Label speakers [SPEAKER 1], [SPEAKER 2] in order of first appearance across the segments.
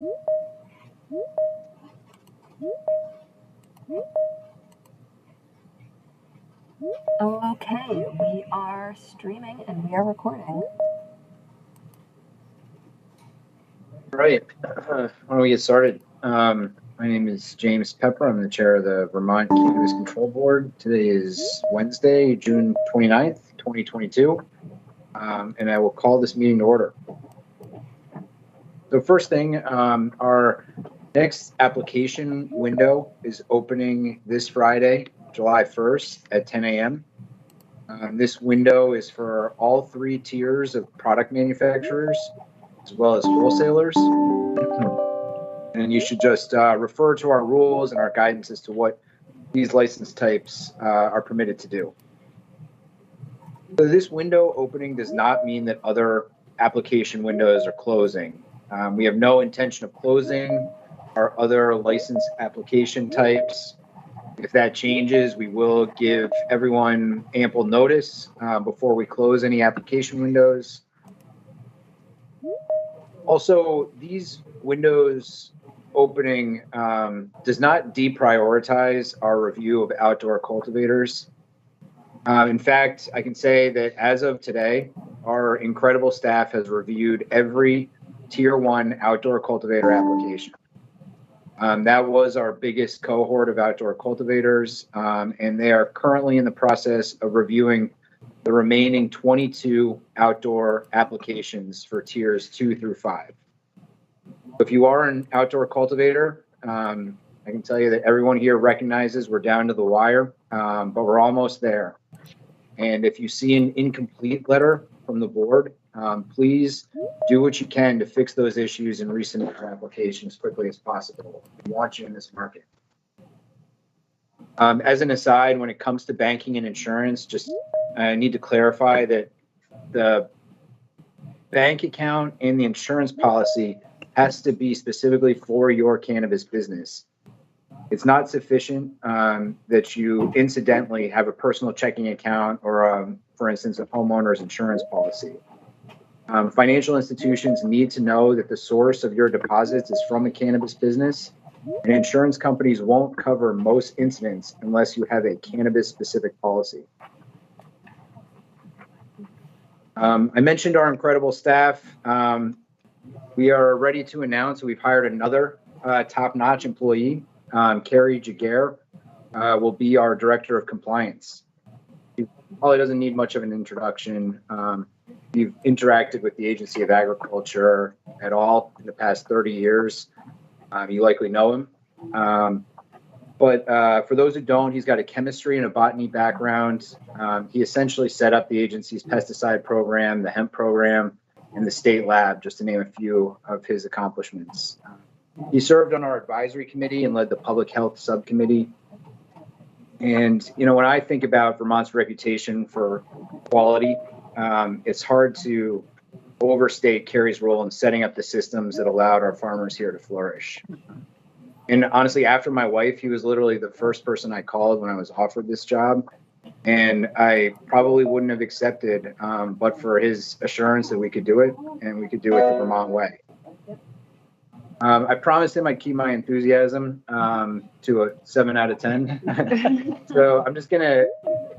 [SPEAKER 1] Okay, we are streaming and we are recording.
[SPEAKER 2] All right, why don't we get started? My name is James Pepper. I'm the chair of the Vermont Cannabis Control Board. Today is Wednesday, June 29th, 2022, and I will call this meeting to order. So first thing, our next application window is opening this Friday, July 1st at 10 a.m. This window is for all three tiers of product manufacturers, as well as wholesalers. And you should just refer to our rules and our guidance as to what these license types are permitted to do. So this window opening does not mean that other application windows are closing. We have no intention of closing our other license application types. If that changes, we will give everyone ample notice before we close any application windows. Also, these windows opening does not deprioritize our review of outdoor cultivators. In fact, I can say that as of today, our incredible staff has reviewed every Tier 1 outdoor cultivator application. That was our biggest cohort of outdoor cultivators, and they are currently in the process of reviewing the remaining 22 outdoor applications for tiers 2 through 5. If you are an outdoor cultivator, I can tell you that everyone here recognizes we're down to the wire, but we're almost there. And if you see an incomplete letter from the board, please do what you can to fix those issues and resubmit your application as quickly as possible. We want you in this market. As an aside, when it comes to banking and insurance, I need to clarify that the bank account and the insurance policy has to be specifically for your cannabis business. It's not sufficient that you incidentally have a personal checking account or, for instance, a homeowner's insurance policy. Financial institutions need to know that the source of your deposits is from a cannabis business, and insurance companies won't cover most incidents unless you have a cannabis-specific policy. I mentioned our incredible staff. We are ready to announce we've hired another top-notch employee. Carrie Jaguar will be our director of compliance. He probably doesn't need much of an introduction. You've interacted with the Agency of Agriculture at all in the past 30 years. You likely know him. But for those who don't, he's got a chemistry and a botany background. He essentially set up the agency's pesticide program, the hemp program, and the state lab, just to name a few of his accomplishments. He served on our advisory committee and led the public health subcommittee. And, you know, when I think about Vermont's reputation for quality, it's hard to overstate Carrie's role in setting up the systems that allowed our farmers here to flourish. And honestly, after my wife, he was literally the first person I called when I was offered this job. And I probably wouldn't have accepted, but for his assurance that we could do it, and we could do it the Vermont way. I promised him I'd keep my enthusiasm to a 7 out of 10. So I'm just going to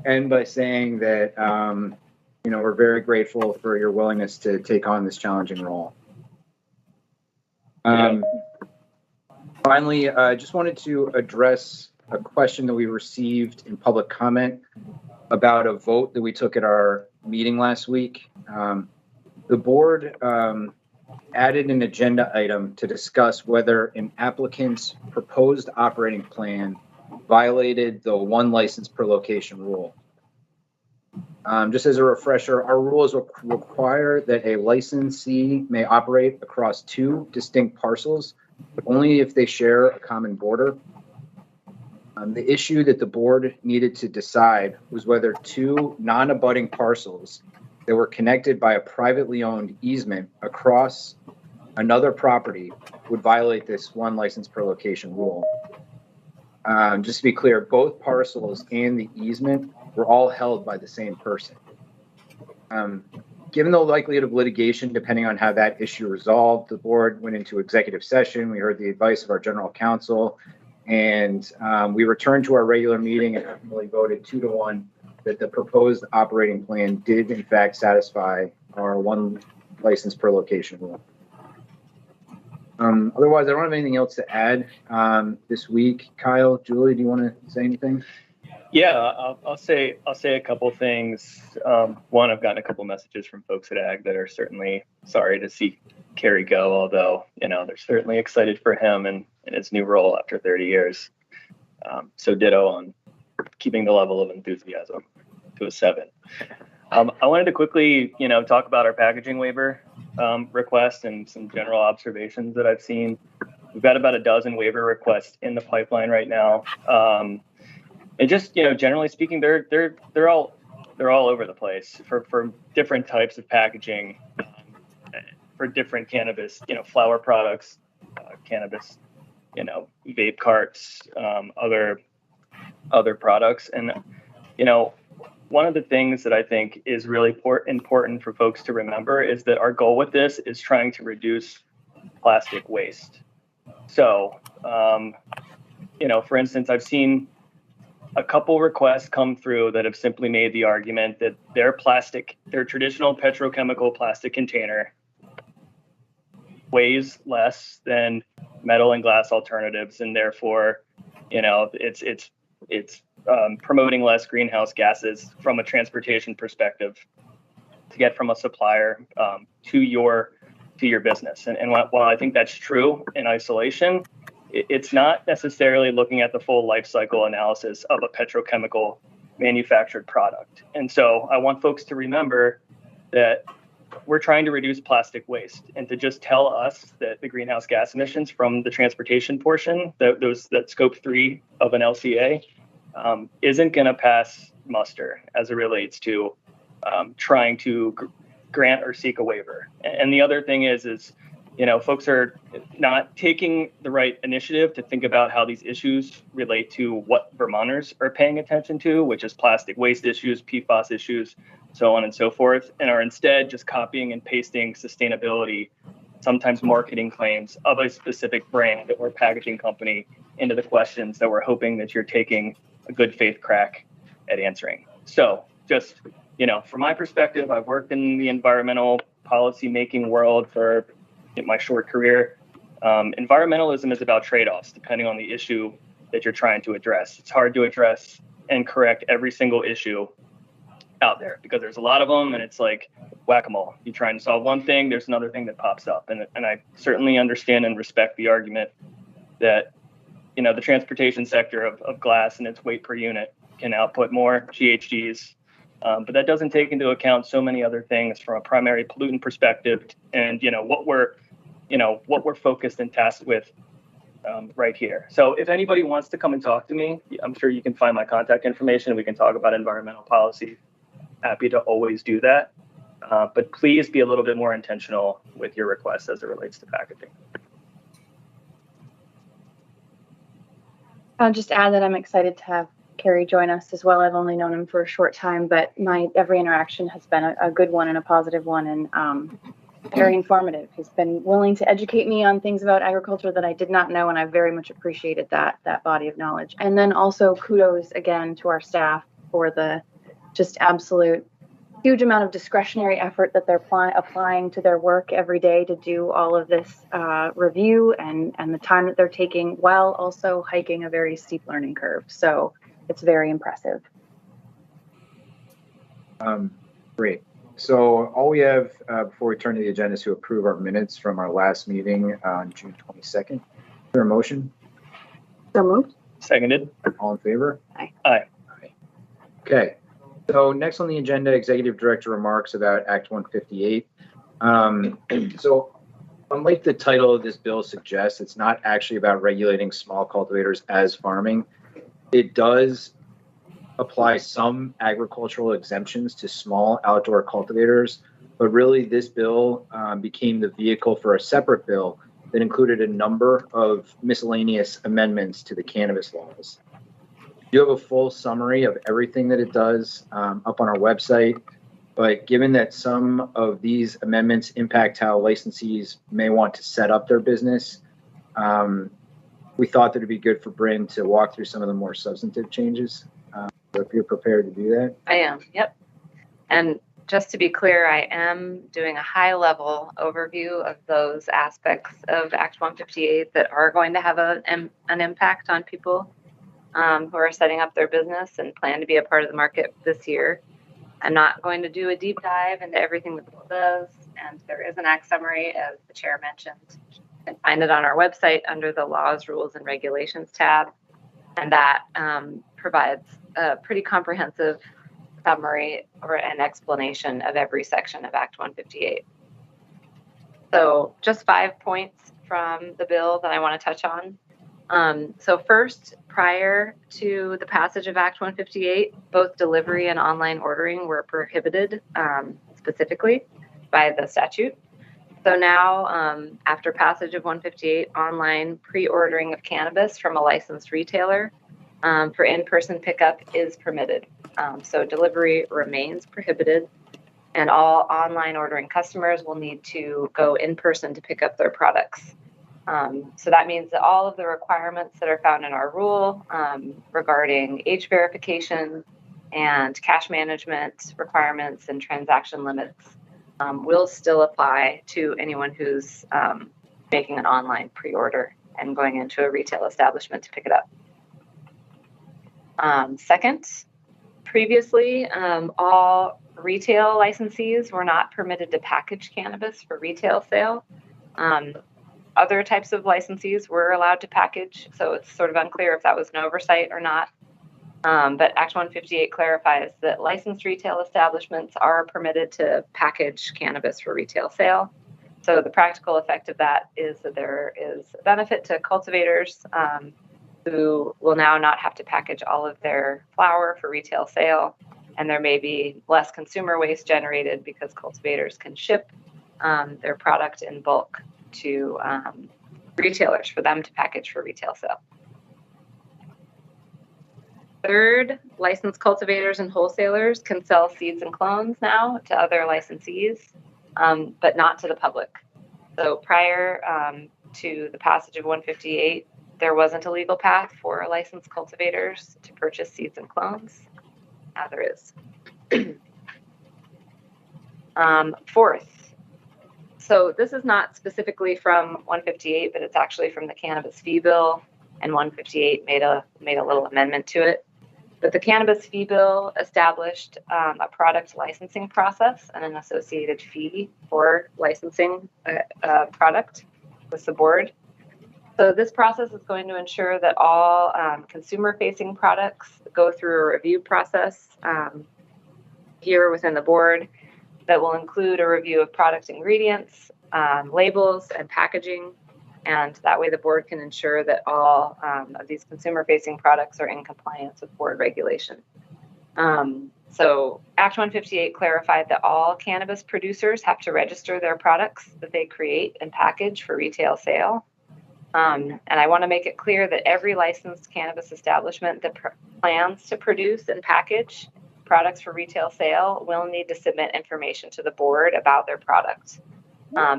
[SPEAKER 2] end by saying that, you know, we're very grateful for your willingness to take on this challenging role. Finally, I just wanted to address a question that we received in public comment about a vote that we took at our meeting last week. The board added an agenda item to discuss whether an applicant's proposed operating plan violated the 1 license per location rule. Just as a refresher, our rules require that a licensee may operate across 2 distinct parcels, but only if they share a common border. The issue that the board needed to decide was whether 2 non-abutting parcels that were connected by a privately owned easement across another property would violate this 1 license per location rule. Just to be clear, both parcels and the easement were all held by the same person. Given the likelihood of litigation, depending on how that issue resolved, the board went into executive session. We heard the advice of our general counsel, and we returned to our regular meeting and ultimately voted 2-1 that the proposed operating plan did in fact satisfy our one license per location rule. Otherwise, I don't have anything else to add this week. Kyle, Julie, do you want to say anything?
[SPEAKER 3] Yeah, I'll say a couple things. One, I've gotten a couple messages from folks at Ag that are certainly sorry to see Kerry go, although they're certainly excited for him and his new role after 30 years. So ditto on keeping the level of enthusiasm to a 7. I wanted to quickly, talk about our packaging waiver request and some general observations that I've seen. We've got about a dozen waiver requests in the pipeline right now. And just, generally speaking, they're all over the place for different types of packaging, for different cannabis, flower products, cannabis, vape carts, other products. And, one of the things that I think is really important for folks to remember is that our goal with this is trying to reduce plastic waste. So, for instance, I've seen a couple requests come through that have simply made the argument that their traditional petrochemical plastic container weighs less than metal and glass alternatives, and therefore, it's promoting less greenhouse gases from a transportation perspective to get from a supplier to your business. And while I think that's true in isolation, it's not necessarily looking at the full life cycle analysis of a petrochemical manufactured product. And so I want folks to remember that we're trying to reduce plastic waste, and to just tell us that the greenhouse gas emissions from the transportation portion, that scope 3 of an LCA, isn't going to pass muster as it relates to trying to grant or seek a waiver. And the other thing is folks are not taking the right initiative to think about how these issues relate to what Vermonters are paying attention to, which is plastic waste issues, PFAS issues, so on and so forth, and are instead just copying and pasting sustainability, sometimes marketing claims of a specific brand or packaging company into the questions that we're hoping that you're taking a good faith crack at answering. So just, from my perspective, I've worked in the environmental policy making world for my short career. Environmentalism is about trade-offs depending on the issue that you're trying to address. It's hard to address and correct every single issue out there because there's a lot of them, and it's like whack-a-mole. You're trying to solve one thing, there's another thing that pops up. And I certainly understand and respect the argument that, the transportation sector of glass and its weight per unit can output more GHGs. But that doesn't take into account so many other things from a primary pollutant perspective, and what we're focused and tasked with right here. So if anybody wants to come and talk to me, I'm sure you can find my contact information. We can talk about environmental policy. Happy to always do that. But please be a little bit more intentional with your requests as it relates to packaging.
[SPEAKER 4] I'll just add that I'm excited to have Kerry join us as well. I've only known him for a short time, but my every interaction has been a good one and a positive one, and very informative. He's been willing to educate me on things about agriculture that I did not know, and I very much appreciated that body of knowledge. And then also kudos again to our staff for the just absolute huge amount of discretionary effort that they're applying to their work every day to do all of this review and the time that they're taking while also hiking a very steep learning curve. So it's very impressive.
[SPEAKER 2] Great. So all we have before we turn to the agenda is to approve our minutes from our last meeting on June 22nd. Is there a motion?
[SPEAKER 4] So moved.
[SPEAKER 3] Seconded.
[SPEAKER 2] All in favor?
[SPEAKER 4] Aye.
[SPEAKER 3] Aye.
[SPEAKER 2] Aye. Okay. So next on the agenda, Executive Director remarks about Act 158. So unlike the title of this bill suggests, it's not actually about regulating small cultivators as farming. It does apply some agricultural exemptions to small outdoor cultivators, but really this bill became the vehicle for a separate bill that included a number of miscellaneous amendments to the cannabis laws. You have a full summary of everything that it does up on our website, but given that some of these amendments impact how licensees may want to set up their business, we thought that it'd be good for Bryn to walk through some of the more substantive changes. So if you're prepared to do that.
[SPEAKER 5] I am, yep. And just to be clear, I am doing a high-level overview of those aspects of Act 158 that are going to have an impact on people who are setting up their business and plan to be a part of the market this year. I'm not going to do a deep dive into everything the bill does, and there is an act summary, as the chair mentioned. You can find it on our website under the Laws, Rules, and Regulations tab, and that provides a pretty comprehensive summary or an explanation of every section of Act 158. So just 5 points from the bill that I want to touch on. So first, prior to the passage of Act 158, both delivery and online ordering were prohibited specifically by the statute. So now, after passage of 158, online pre-ordering of cannabis from a licensed retailer for in-person pickup is permitted. So delivery remains prohibited, and all online ordering customers will need to go in person to pick up their products. So that means that all of the requirements that are found in our rule regarding age verification and cash management requirements and transaction limits will still apply to anyone who's making an online pre-order and going into a retail establishment to pick it up. Second, previously, all retail licensees were not permitted to package cannabis for retail sale. Other types of licensees were allowed to package, so it's sort of unclear if that was an oversight or not. But Act 158 clarifies that licensed retail establishments are permitted to package cannabis for retail sale. So the practical effect of that is that there is a benefit to cultivators who will now not have to package all of their flower for retail sale, and there may be less consumer waste generated because cultivators can ship their product in bulk to retailers for them to package for retail sale. Third, licensed cultivators and wholesalers can sell seeds and clones now to other licensees, but not to the public. So prior to the passage of 158, there wasn't a legal path for licensed cultivators to purchase seeds and clones. Now there is. Fourth, so this is not specifically from 158, but it's actually from the Cannabis Fee Bill, and 158 made a little amendment to it. But the Cannabis Fee Bill established a product licensing process and an associated fee for licensing a product with the board. So this process is going to ensure that all consumer-facing products go through a review process here within the board that will include a review of product ingredients, labels, and packaging. And that way the board can ensure that all of these consumer-facing products are in compliance with board regulation. So Act 158 clarified that all cannabis producers have to register their products that they create and package for retail sale. And I want to make it clear that every licensed cannabis establishment that plans to produce and package products for retail sale will need to submit information to the board about their product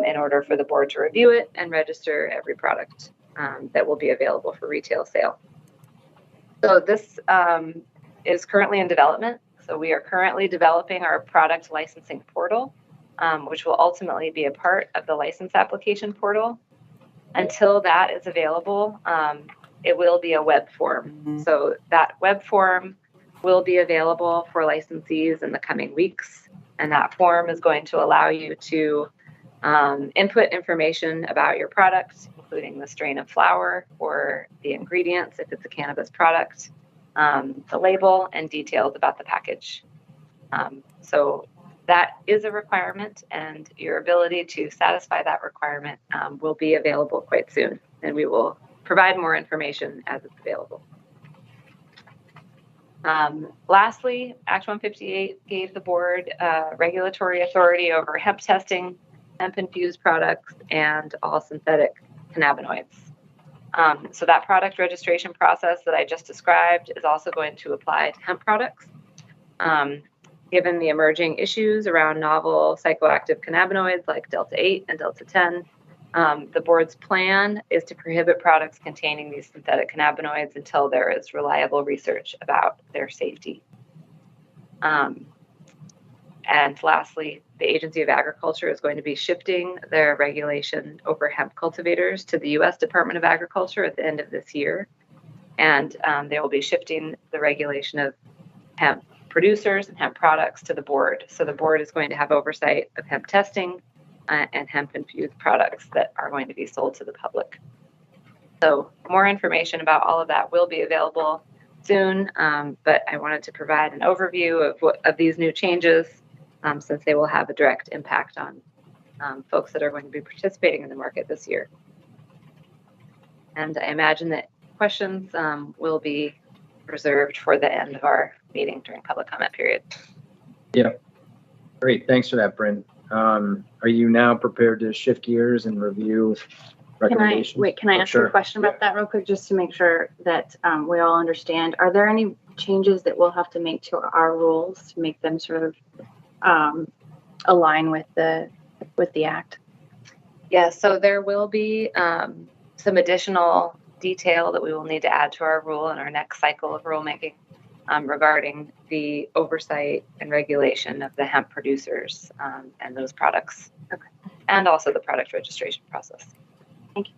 [SPEAKER 5] in order for the board to review it and register every product that will be available for retail sale. So this is currently in development. So we are currently developing our product licensing portal, which will ultimately be a part of the license application portal. Until that is available, it will be a web form. So that web form will be available for licensees in the coming weeks. And that form is going to allow you to input information about your product, including the strain of flower or the ingredients if it's a cannabis product, the label, and details about the package. So that is a requirement, and your ability to satisfy that requirement will be available quite soon, and we will provide more information as it's available. Lastly, Act 158 gave the board regulatory authority over hemp testing, hemp-infused products, and all synthetic cannabinoids. So that product registration process that I just described is also going to apply to hemp products. Given the emerging issues around novel psychoactive cannabinoids like Delta-8 and Delta-10, the board's plan is to prohibit products containing these synthetic cannabinoids until there is reliable research about their safety. And lastly, the Agency of Agriculture is going to be shifting their regulation over hemp cultivators to the U.S. Department of Agriculture at the end of this year. And they will be shifting the regulation of hemp producers and hemp products to the board. So the board is going to have oversight of hemp testing and hemp-infused products that are going to be sold to the public. So more information about all of that will be available soon, but I wanted to provide an overview of these new changes since they will have a direct impact on folks that are going to be participating in the market this year. And I imagine that questions will be reserved for the end of our meeting during public comment period.
[SPEAKER 2] Yeah, great. Thanks for that, Bryn. Are you now prepared to shift gears and review recommendations?
[SPEAKER 4] Can I ask you a question about that real quick, just to make sure that we all understand? Are there any changes that we'll have to make to our rules to make them sort of align with the act?
[SPEAKER 5] Yeah, so there will be some additional detail that we will need to add to our rule in our next cycle of rulemaking regarding the oversight and regulation of the hemp producers and those products, and also the product registration process.
[SPEAKER 4] Thank you.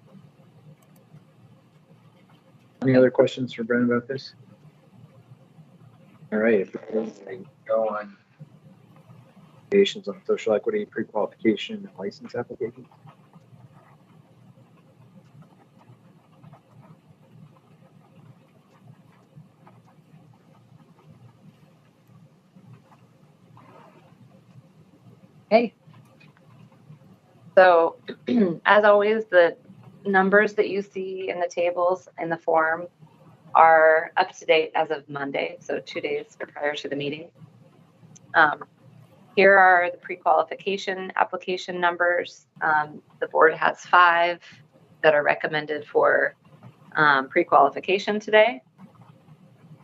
[SPEAKER 2] Any other questions for Bryn about this? All right, if we go on applications on social equity, pre-qualification, and license applications.
[SPEAKER 5] Okay. So as always, the numbers that you see in the tables in the form are up to date as of Monday, so 2 days prior to the meeting. Here are the pre-qualification application numbers. The board has 5 that are recommended for pre-qualification today.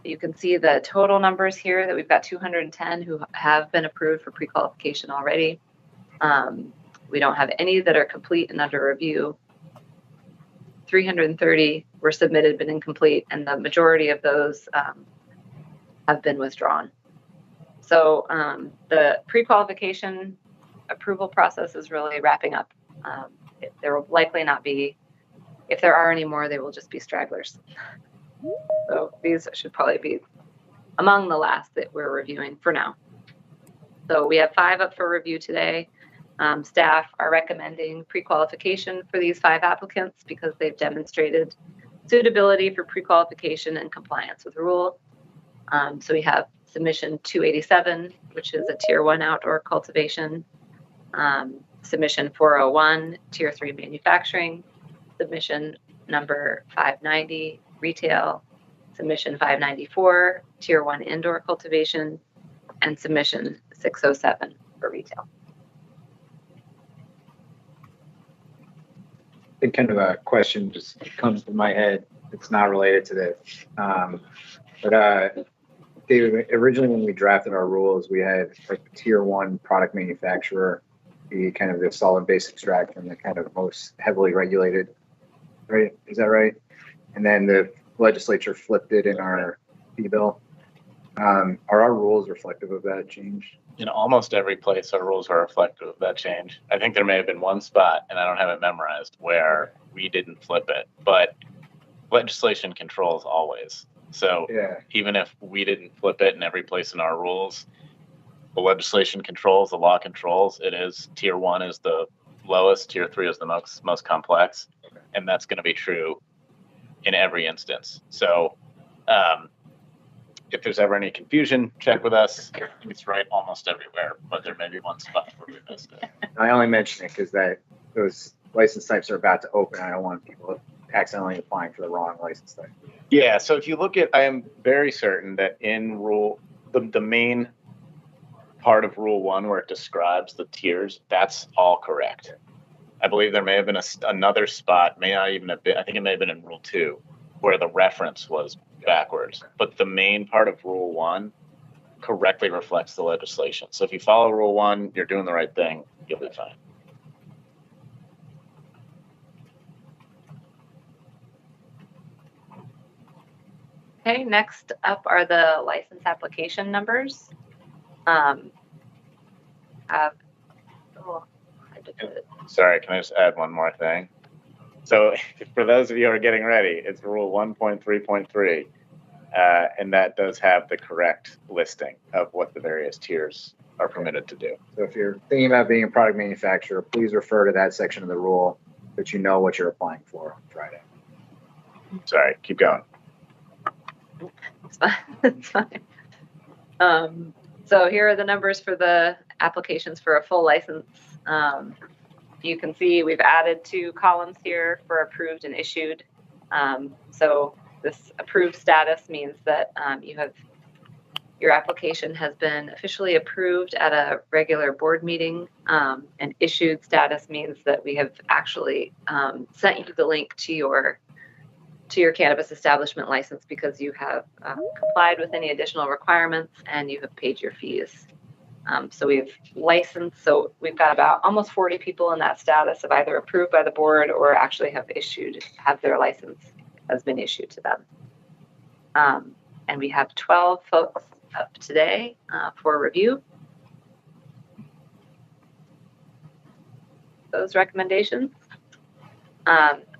[SPEAKER 5] You can see the total numbers here that we've got 210 who have been approved for pre-qualification already. We don't have any that are complete and under review. 330 were submitted but incomplete, and the majority of those have been withdrawn. So the pre-qualification approval process is really wrapping up. There will likely not be, if there are any more, they will just be stragglers. So these should probably be among the last that we're reviewing for now. So we have 5 up for review today. Staff are recommending pre-qualification for these 5 applicants because they've demonstrated suitability for pre-qualification and compliance with rule. So we have submission 287, which is a tier 1 outdoor cultivation, submission 401, tier 3 manufacturing, submission number 590, retail, submission 594, tier 1 indoor cultivation, and submission 607 for retail.
[SPEAKER 2] I think kind of a question just comes to my head. It's not related to this. But David, originally when we drafted our rules, we had like tier 1 product manufacturer be kind of the solid base extraction, the kind of most heavily regulated, right? Is that right? And then the legislature flipped it in our fee bill. Are our rules reflective of that change?
[SPEAKER 6] In almost every place, our rules are reflective of that change. I think there may have been one spot, and I don't have it memorized, where we didn't flip it, but legislation controls always. So yeah, even if we didn't flip it in every place in our rules, the legislation controls, the law controls. It is tier 1 is the lowest, tier 3 is the most complex, and that's going to be true in every instance. So if there's ever any confusion, check with us. It's right almost everywhere, but there may be one spot where we missed it.
[SPEAKER 2] I only mention it because that those license types are about to open. I don't want people accidentally applying for the wrong license type.
[SPEAKER 6] Yeah, so if you look at, I am very certain that in rule, the main part of rule 1 where it describes the tiers, that's all correct. I believe there may have been another spot, may not even have been, I think it may have been in rule 2, where the reference was backwards. But the main part of rule 1 correctly reflects the legislation. So if you follow Rule 1, you're doing the right thing, you'll be fine.
[SPEAKER 5] Okay, next up are the license application numbers.
[SPEAKER 6] Sorry, can I just add one more thing? So for those of you who are getting ready, it's Rule 1.3.3, and that does have the correct listing of what the various tiers are permitted to do.
[SPEAKER 2] So if you're thinking about being a product manufacturer, please refer to that section of the rule that you know what you're applying for on Friday.
[SPEAKER 6] Sorry, keep going.
[SPEAKER 5] It's fine. It's fine. So here are the numbers for the applications for a full license. You can see we've added 2 columns here for approved and issued. So this approved status means that your application has been officially approved at a regular board meeting, and issued status means that we have actually sent you the link to your cannabis establishment license because you have complied with any additional requirements and you have paid your fees. So we've licensed, so we've got about almost 40 people in that status of either approved by the board or actually have their license has been issued to them. And we have 12 folks up today for review. Those recommendations.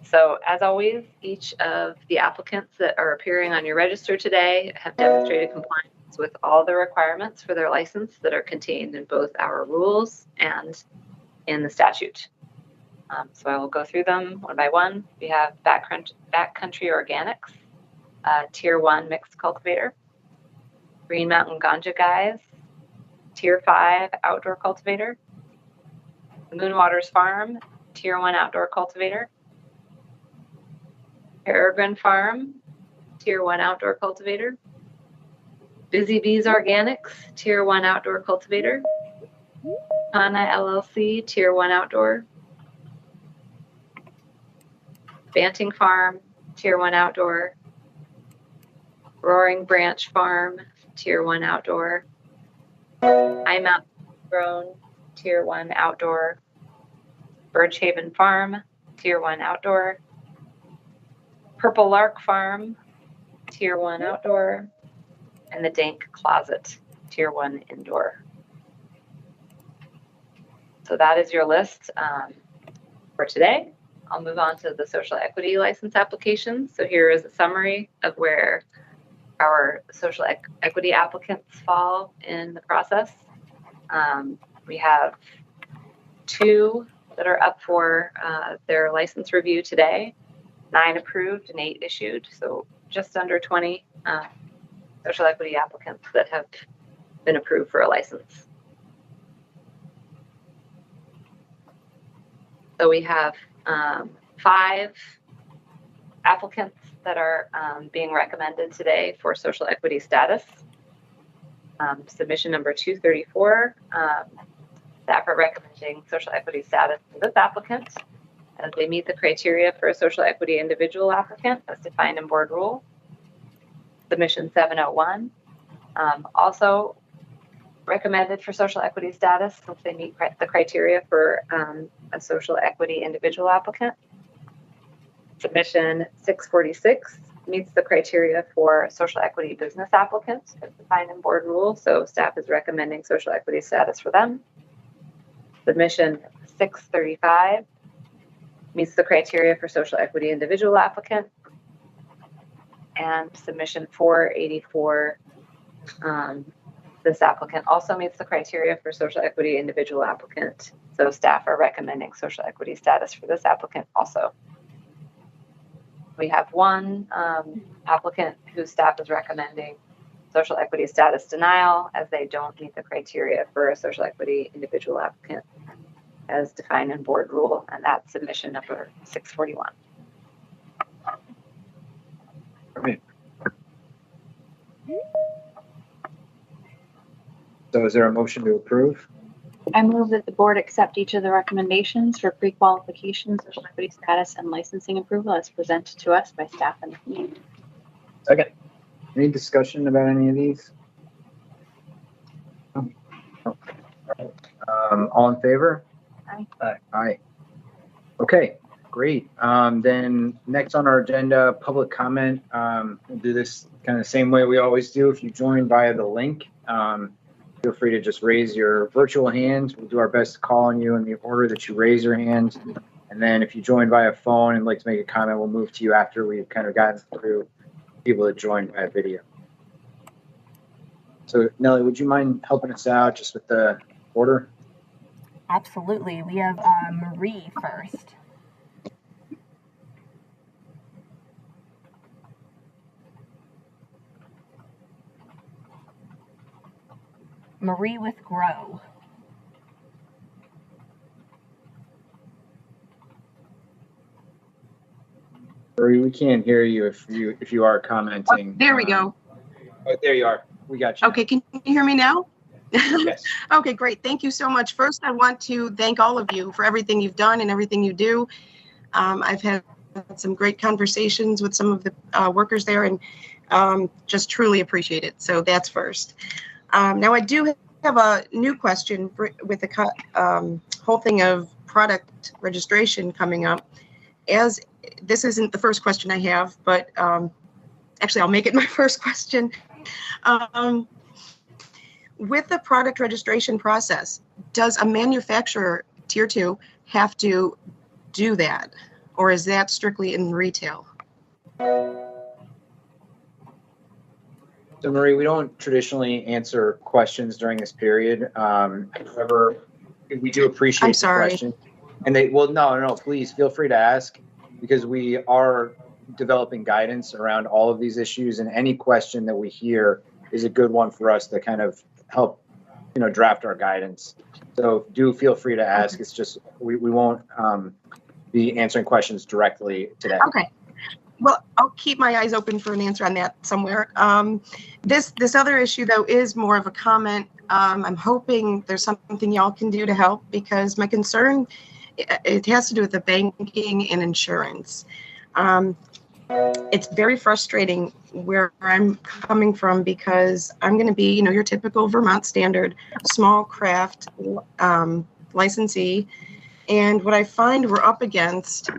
[SPEAKER 5] So as always, each of the applicants that are appearing on your register today have demonstrated compliance with all the requirements for their license that are contained in both our rules and in the statute. So I will go through them one by one. We have Backcountry Organics, Tier 1 mixed cultivator, Green Mountain Ganja Guys, Tier 5 outdoor cultivator, Moonwaters Farm, Tier 1 outdoor cultivator, Peregrine Farm, Tier 1 outdoor cultivator, Busy Bees Organics, Tier 1 outdoor cultivator, Hana LLC, Tier 1 outdoor, Banting Farm, Tier 1 outdoor, Roaring Branch Farm, Tier 1 outdoor, iMount Grown, Tier 1 outdoor, Birchhaven Farm, Tier 1 outdoor, Purple Lark Farm, Tier 1 outdoor, and the Dank Closet, Tier 1 indoor. So that is your list for today. I'll move on to the social equity license applications. So here is a summary of where our social equity applicants fall in the process. We have 2 that are up for their license review today, 9 approved and 8 issued. So just under 20 social equity applicants that have been approved for a license. So we have 5 applicants that are being recommended today for social equity status. Submission number 234, staff are recommending social equity status for this applicant as they meet the criteria for a social equity individual applicant as defined in board rule. Submission 701, also recommended for social equity status since they meet the criteria for a social equity individual applicant. Submission 646 meets the criteria for a social equity business applicant as defined in board rule, so staff is recommending social equity status for them. Submission 635 meets the criteria for social equity individual applicant. And submission 484, this applicant also meets the criteria for social equity individual applicant. So staff are recommending social equity status for this applicant also. We have 1 applicant whose staff is recommending social equity status denial as they don't meet the criteria for a social equity individual applicant as defined in board rule, and that's submission number 641.
[SPEAKER 2] Great. So is there a motion to approve?
[SPEAKER 4] I move that the board accept each of the recommendations for pre-qualification, social equity status, and licensing approval as presented to us by staff and the community.
[SPEAKER 2] Second. Any discussion about any of these? All in favor?
[SPEAKER 4] Aye.
[SPEAKER 3] Aye.
[SPEAKER 2] Aye. Okay, great. Then next on our agenda, public comment. We'll do this kind of the same way we always do. If you join via the link, feel free to just raise your virtual hand. We'll do our best to call on you in the order that you raise your hand. And then if you join via phone and like to make a comment, we'll move to you after we've kind of gotten through people that joined via video. So Nellie, would you mind helping us out just with the order?
[SPEAKER 1] Absolutely. We have Marie first. Marie with Grow.
[SPEAKER 2] Marie, we can't hear you if you are commenting.
[SPEAKER 7] Oh, there we go.
[SPEAKER 2] Oh, there you are. We got you.
[SPEAKER 7] Okay, can you hear me now?
[SPEAKER 2] Yes.
[SPEAKER 7] Okay, great. Thank you so much. First, I want to thank all of you for everything you've done and everything you do. I've had some great conversations with some of the workers there and just truly appreciate it. So that's first. Now, I do have a new question with the whole thing of product registration coming up. As this isn't the first question I have, but actually, I'll make it my first question. With the product registration process, does a manufacturer, tier 2, have to do that? Or is that strictly in retail?
[SPEAKER 2] So Marie, we don't traditionally answer questions during this period. However, we do appreciate
[SPEAKER 7] I'm
[SPEAKER 2] the
[SPEAKER 7] sorry.
[SPEAKER 2] question. And no, please feel free to ask, because we are developing guidance around all of these issues, and any question that we hear is a good one for us to kind of help, draft our guidance. So do feel free to ask. Okay. It's just, we won't be answering questions directly today.
[SPEAKER 7] Okay. Well, I'll keep my eyes open for an answer on that somewhere. This other issue, though, is more of a comment. I'm hoping there's something y'all can do to help, because my concern, it has to do with the banking and insurance. It's very frustrating where I'm coming from, because I'm going to be, your typical Vermont standard small craft licensee. And what I find we're up against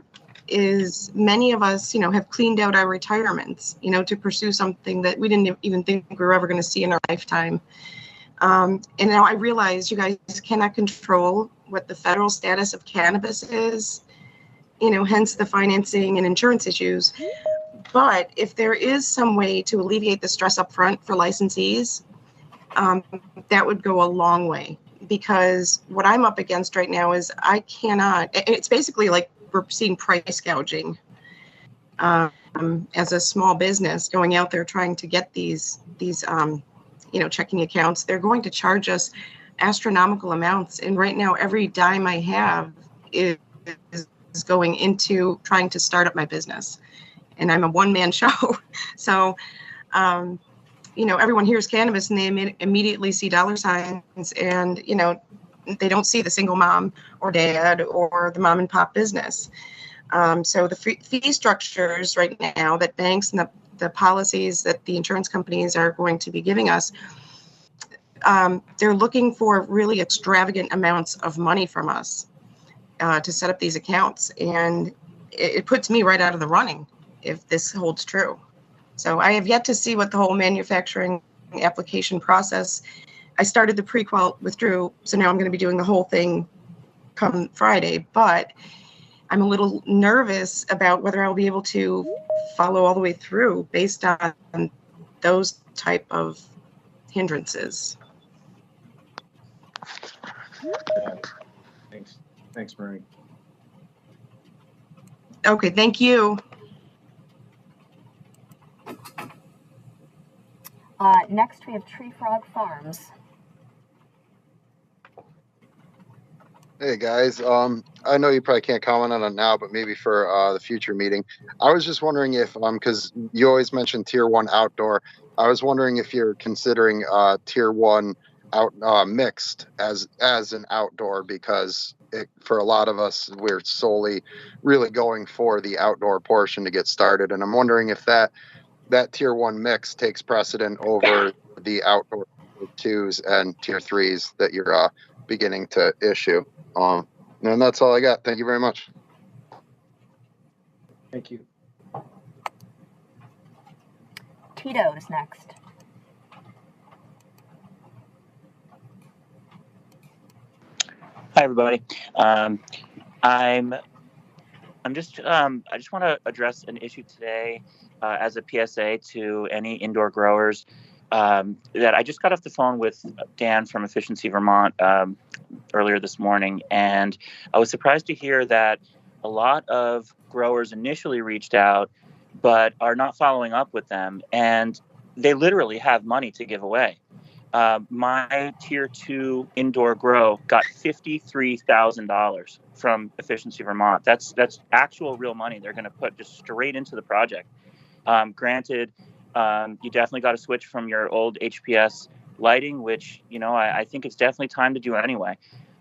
[SPEAKER 7] is many of us, have cleaned out our retirements, to pursue something that we didn't even think we were ever going to see in our lifetime. And now I realize you guys cannot control what the federal status of cannabis is, hence the financing and insurance issues. But if there is some way to alleviate the stress up front for licensees, that would go a long way. Because what I'm up against right now is it's basically like we're seeing price gouging as a small business going out there trying to get these checking accounts. They're going to charge us astronomical amounts. And right now, every dime I have is going into trying to start up my business. And I'm a one-man show. So, everyone hears cannabis and they immediately see dollar signs, and, they don't see the single mom or dad or the mom and pop business. So the fee structures right now that banks and the policies that the insurance companies are going to be giving us, they're looking for really extravagant amounts of money from us to set up these accounts. And it puts me right out of the running if this holds true. So I have yet to see what the whole manufacturing application process. I started the pre-qual with Drew, so now I'm going to be doing the whole thing come Friday, but I'm a little nervous about whether I'll be able to follow all the way through based on those type of hindrances.
[SPEAKER 2] Thanks, Marie.
[SPEAKER 7] Okay, thank you.
[SPEAKER 1] Next, we have Tree Frog Farms.
[SPEAKER 8] Hey guys, I know you probably can't comment on it now, but maybe for the future meeting. I was just wondering if, because you always mention tier 1 outdoor, I was wondering if you're considering tier 1 out mixed as an outdoor, because for a lot of us, we're solely really going for the outdoor portion to get started, and I'm wondering if that tier 1 mix takes precedent over the outdoor tier 2s and tier 3s that you're beginning to issue. And that's all I got. Thank you very much.
[SPEAKER 2] Thank you.
[SPEAKER 1] Tito is next.
[SPEAKER 9] Hi, everybody. I just want to address an issue today as a PSA to any indoor growers. That I just got off the phone with Dan from Efficiency Vermont earlier this morning, and I was surprised to hear that a lot of growers initially reached out, but are not following up with them, and they literally have money to give away. My tier 2 indoor grow got $53,000 from Efficiency Vermont. That's actual real money they're going to put just straight into the project. Granted, you definitely got to switch from your old HPS lighting, which, I think it's definitely time to do anyway.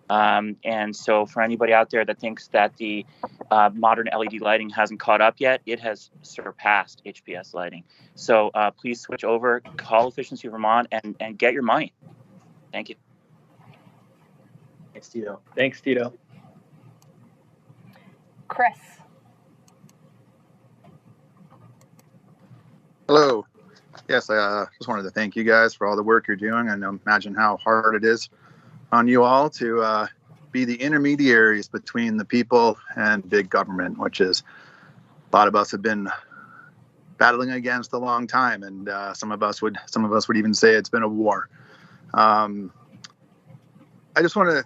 [SPEAKER 9] And so for anybody out there that thinks that the modern LED lighting hasn't caught up yet, it has surpassed HPS lighting. So please switch over, call Efficiency Vermont, and get your money. Thank you.
[SPEAKER 2] Thanks, Tito.
[SPEAKER 3] Thanks, Tito.
[SPEAKER 1] Chris.
[SPEAKER 10] Hello. Yes, I just wanted to thank you guys for all the work you're doing. I imagine how hard it is on you all to be the intermediaries between the people and big government, which is a lot of us have been battling against a long time, and some of us would even say it's been a war. I just want to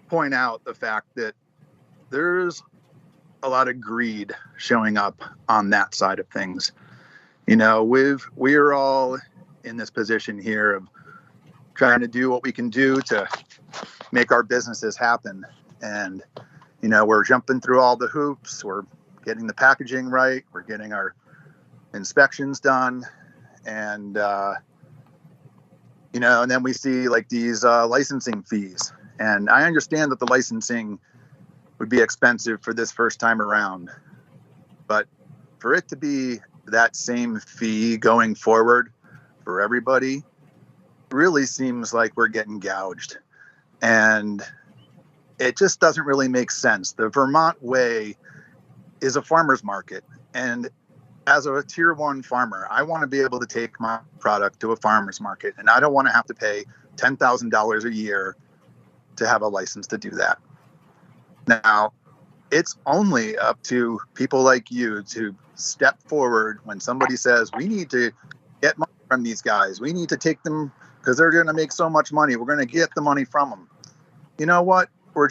[SPEAKER 10] point out the fact that there's a lot of greed showing up on that side of things. We're all in this position here of trying to do what we can do to make our businesses happen. And, we're jumping through all the hoops. We're getting the packaging right. We're getting our inspections done. And, and then we see like these licensing fees. And I understand that the licensing would be expensive for this first time around. But for it to be that same fee going forward for everybody really seems like we're getting gouged. And it just doesn't really make sense. The Vermont way is a farmer's market. And as a tier 1 farmer, I want to be able to take my product to a farmer's market. And I don't want to have to pay $10,000 a year to have a license to do that. Now, it's only up to people like you to step forward when somebody says, we need to get money from these guys. We need to take them because they're going to make so much money. We're going to get the money from them. You know what?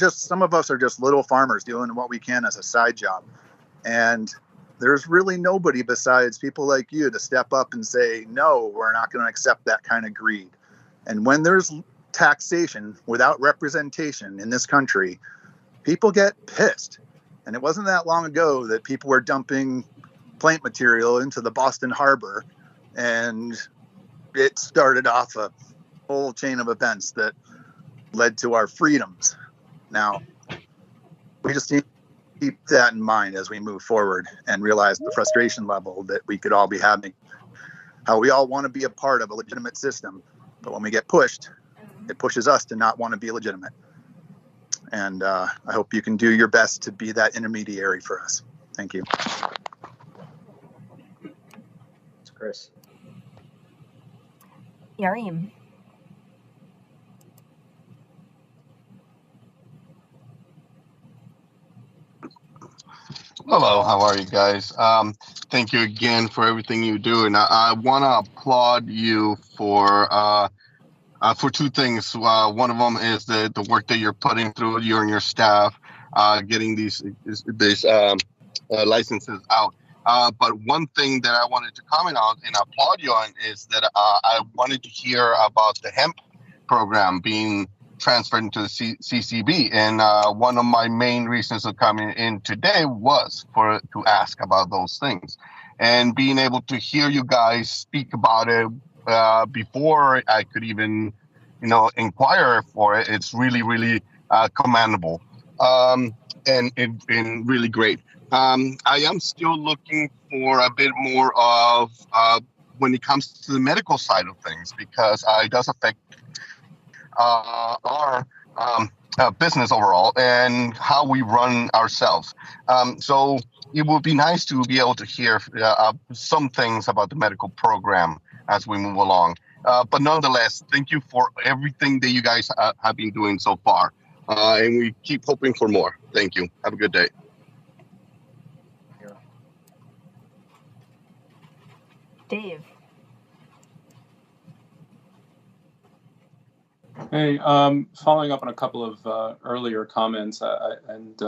[SPEAKER 10] Some of us are just little farmers doing what we can as a side job. And there's really nobody besides people like you to step up and say, no, we're not going to accept that kind of greed. And when there's taxation without representation in this country, people get pissed. And it wasn't that long ago that people were dumping plant material into the Boston Harbor, and it started off a whole chain of events that led to our freedoms. Now, we just need to keep that in mind as we move forward and realize the frustration level that we could all be having. How we all want to be a part of a legitimate system, but when we get pushed, it pushes us to not want to be legitimate. And I hope you can do your best to be that intermediary for us. Thank you.
[SPEAKER 2] It's Chris.
[SPEAKER 1] Yarim.
[SPEAKER 11] Hello, how are you guys? Thank you again for everything you do, and I want to applaud you for 2 things. One of them is the work that you're putting through, you and your staff, getting these licenses out. But one thing that I wanted to comment on and applaud you on is that I wanted to hear about the hemp program being transferred into the CCB. And one of my main reasons of coming in today was to ask about those things. And being able to hear you guys speak about it before I could even, inquire for it, it's really, really commendable and really great. I am still looking for a bit more of when it comes to the medical side of things, because it does affect our business overall and how we run ourselves. So it would be nice to be able to hear some things about the medical program as we move along. But nonetheless, thank you for everything that you guys have been doing so far. And we keep hoping for more. Thank you. Have a good day.
[SPEAKER 1] Dave.
[SPEAKER 12] Hey, following up on a couple of earlier comments and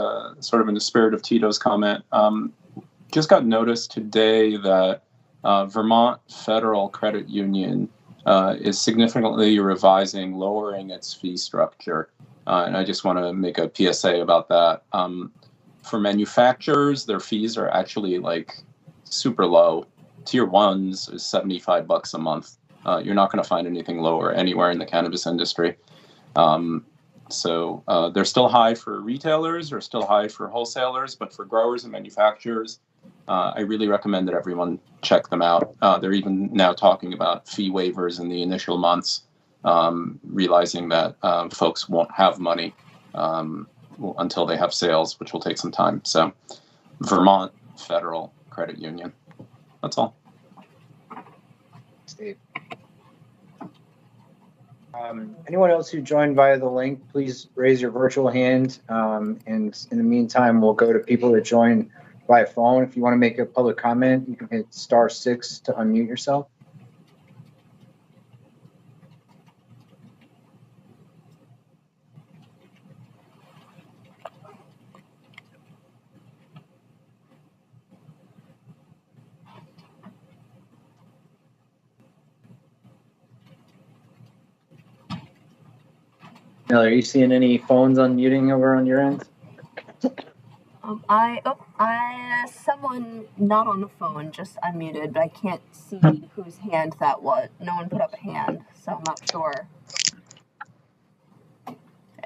[SPEAKER 12] sort of in the spirit of Tito's comment, just got notice today that Vermont Federal Credit Union is significantly revising, lowering its fee structure. And I just want to make a PSA about that. For manufacturers, their fees are actually like super low. Tier 1s is $75 a month. You're not going to find anything lower anywhere in the cannabis industry. So they're still high for retailers, or still high for wholesalers, but for growers and manufacturers, I really recommend that everyone check them out. They're even now talking about fee waivers in the initial months, realizing that folks won't have money until they have sales, which will take some time. So Vermont Federal Credit Union. That's all.
[SPEAKER 2] Steve. Anyone else who joined via the link, please raise your virtual hand. And in the meantime, we'll go to people that join by phone. If you want to make a public comment, you can hit *6 to unmute yourself. Miller, are you seeing any phones unmuting over on your end?
[SPEAKER 1] Someone not on the phone just unmuted, but I can't see whose hand that was. No one put up a hand, so I'm not sure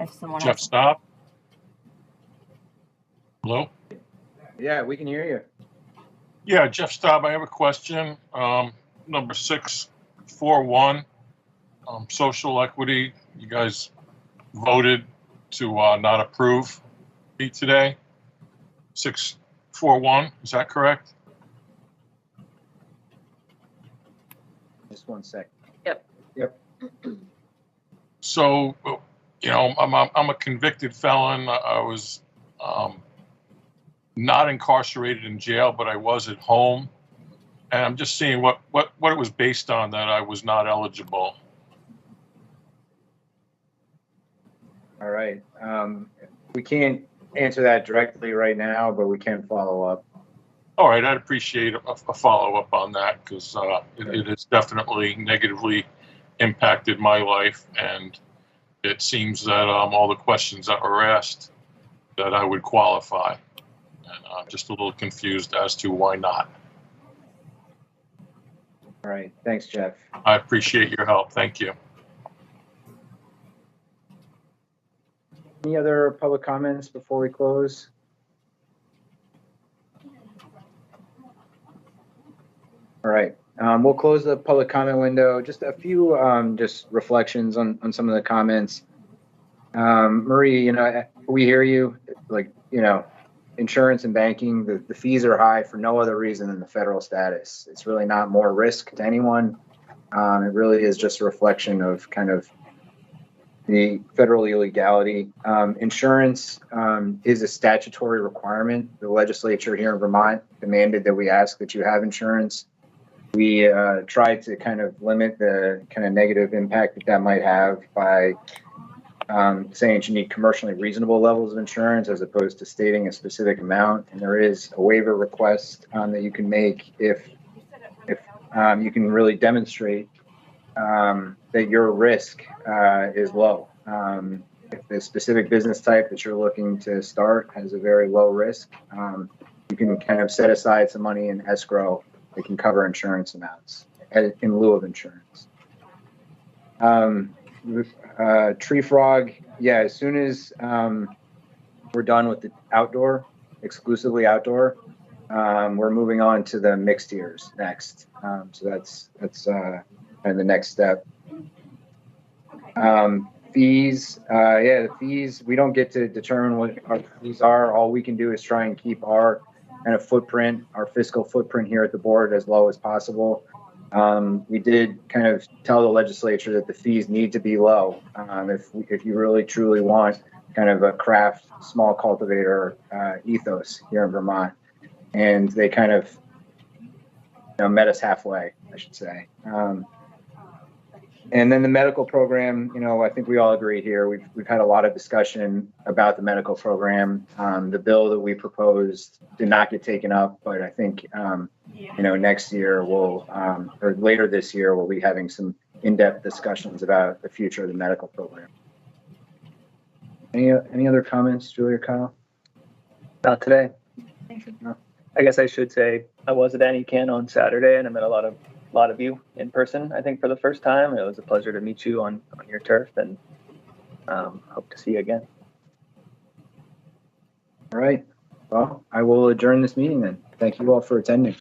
[SPEAKER 1] if someone
[SPEAKER 13] Jeff, stop. Hello?
[SPEAKER 2] Yeah, we can hear you.
[SPEAKER 13] Yeah, Jeff Staub, I have a question. Number 641, social equity. You guys voted to not approve me today. 641, is that correct?
[SPEAKER 2] Just 1 second.
[SPEAKER 5] Yep.
[SPEAKER 13] So, you know, I'm a convicted felon. I was not incarcerated in jail, but I was at home. And I'm just seeing what it was based on that I was not eligible.
[SPEAKER 2] All right. We can't answer that directly right now, but we can follow up.
[SPEAKER 13] All right, I'd appreciate a follow-up on that, because it has definitely negatively impacted my life, and it seems that all the questions that were asked that I would qualify, and I'm just a little confused as to why not.
[SPEAKER 2] All right, thanks, Jeff.
[SPEAKER 13] I appreciate your help. Thank you.
[SPEAKER 2] Any other public comments before we close? All right, we'll close the public comment window. Just a few just reflections on some of the comments. Marie, you know, we hear you. Like, you know, insurance and banking, the fees are high for no other reason than the federal status. It's really not more risk to anyone. It really is just a reflection of kind of the federal illegality. Insurance is a statutory requirement. The legislature here in Vermont demanded that we ask that you have insurance. We tried to kind of limit the kind of negative impact that might have by saying you need commercially reasonable levels of insurance as opposed to stating a specific amount. And there is a waiver request that you can make if you can really demonstrate that your risk is low. If the specific business type that you're looking to start has a very low risk, you can kind of set aside some money in escrow that can cover insurance amounts in lieu of insurance. Tree frog, yeah, as soon as we're done with the outdoor, exclusively outdoor, we're moving on to the mixed tiers next. So that's kind of the next step. Fees, the fees, we don't get to determine what our fees are. All we can do is try and keep our kind of footprint, our fiscal footprint here at the board as low as possible. We did kind of tell the legislature that the fees need to be low. If you really truly want kind of a craft small cultivator ethos here in Vermont, and they kind of met us halfway, I should say. And then the medical program, I think we all agree here. We've had a lot of discussion about the medical program. The bill that we proposed did not get taken up, but I think next year or later this year, we'll be having some in-depth discussions about the future of the medical program. Any other comments, Julie or Kyle?
[SPEAKER 3] Not today.
[SPEAKER 2] No.
[SPEAKER 3] I guess I should say I was at AnyCan on Saturday, and I met a lot of you in person, I think, for the first time. It was a pleasure to meet you on your turf, and hope to see you again.
[SPEAKER 2] All right. Well, I will adjourn this meeting then. Thank you all for attending.